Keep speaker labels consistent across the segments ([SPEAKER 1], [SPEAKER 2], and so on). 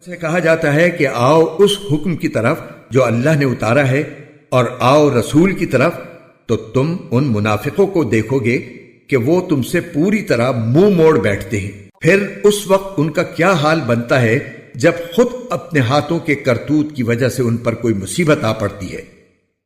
[SPEAKER 1] سے کہا جاتا ہے کہ آؤ اس حکم کی طرف جو اللہ نے اتارا ہے اور آؤ رسول کی طرف، تو تم ان منافقوں کو دیکھو گے کہ وہ تم سے پوری طرح منہ موڑ بیٹھتے ہیں۔ پھر اس وقت ان کا کیا حال بنتا ہے جب خود اپنے ہاتھوں کے کرتوت کی وجہ سے ان پر کوئی مصیبت آ پڑتی ہے۔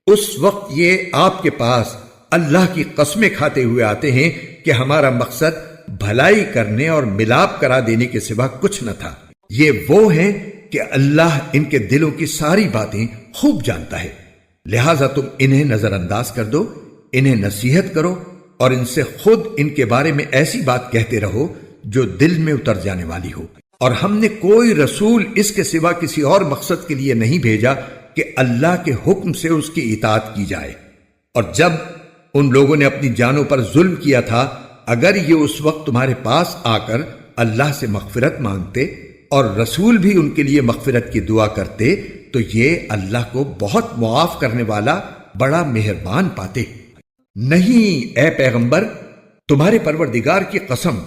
[SPEAKER 1] اس وقت یہ آپ کے پاس اللہ کی قسمیں کھاتے ہوئے آتے ہیں کہ ہمارا مقصد بھلائی کرنے اور ملاپ کرا دینے کے سوا کچھ نہ تھا۔ یہ وہ ہیں کہ اللہ ان کے دلوں کی ساری باتیں خوب جانتا ہے، لہذا تم انہیں نظر انداز کر دو، انہیں نصیحت کرو اور ان سے خود ان کے بارے میں ایسی بات کہتے رہو جو دل میں اتر جانے والی ہو۔ اور ہم نے کوئی رسول اس کے سوا کسی اور مقصد کے لیے نہیں بھیجا کہ اللہ کے حکم سے اس کی اطاعت کی جائے۔ اور جب ان لوگوں نے اپنی جانوں پر ظلم کیا تھا، اگر یہ اس وقت تمہارے پاس آ کر اللہ سے مغفرت مانگتے اور رسول بھی ان کے لیے مغفرت کی دعا کرتے تو یہ اللہ کو بہت معاف کرنے والا بڑا مہربان پاتے۔ نہیں اے پیغمبر، تمہارے پروردگار کی قسم،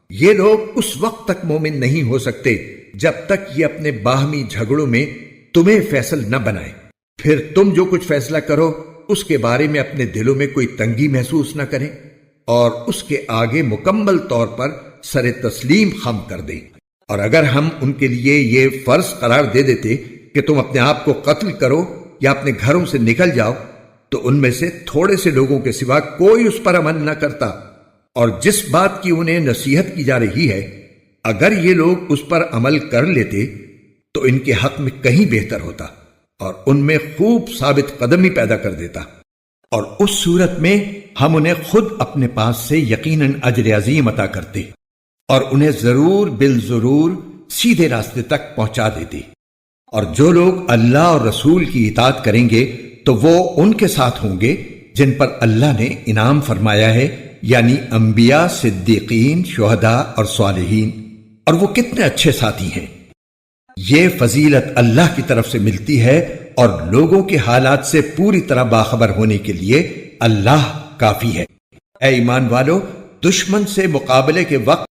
[SPEAKER 1] یہ لوگ اس وقت تک مومن نہیں ہو سکتے جب تک یہ اپنے باہمی جھگڑوں میں تمہیں فیصل نہ بنائے۔ پھر تم جو کچھ فیصلہ کرو اس کے بارے میں اپنے دلوں میں کوئی تنگی محسوس نہ کریں اور اس کے آگے مکمل طور پر سر تسلیم خم کر دیں۔ اور اگر ہم ان کے لیے یہ فرض قرار دے دیتے کہ تم اپنے آپ کو قتل کرو یا اپنے گھروں سے نکل جاؤ تو ان میں سے تھوڑے سے لوگوں کے سوا کوئی اس پر عمل نہ کرتا، اور جس بات کی انہیں نصیحت کی جا رہی ہے اگر یہ لوگ اس پر عمل کر لیتے تو ان کے حق میں کہیں بہتر ہوتا اور ان میں خوب ثابت قدمی پیدا کر دیتا، اور اس صورت میں ہم انہیں خود اپنے پاس سے یقیناً اجر عظیم عطا کرتے اور انہیں ضرور بالضرور سیدھے راستے تک پہنچا دیتے۔ اور جو لوگ اللہ اور رسول کی اطاعت کریں گے تو وہ ان کے ساتھ ہوں گے جن پر اللہ نے انعام فرمایا ہے، یعنی انبیاء، صدیقین، شہداء اور صالحین، اور وہ کتنے اچھے ساتھی ہیں۔ یہ فضیلت اللہ کی طرف سے ملتی ہے اور لوگوں کے حالات سے پوری طرح باخبر ہونے کے لیے اللہ کافی ہے۔ اے ایمان والو، دشمن سے مقابلے کے وقت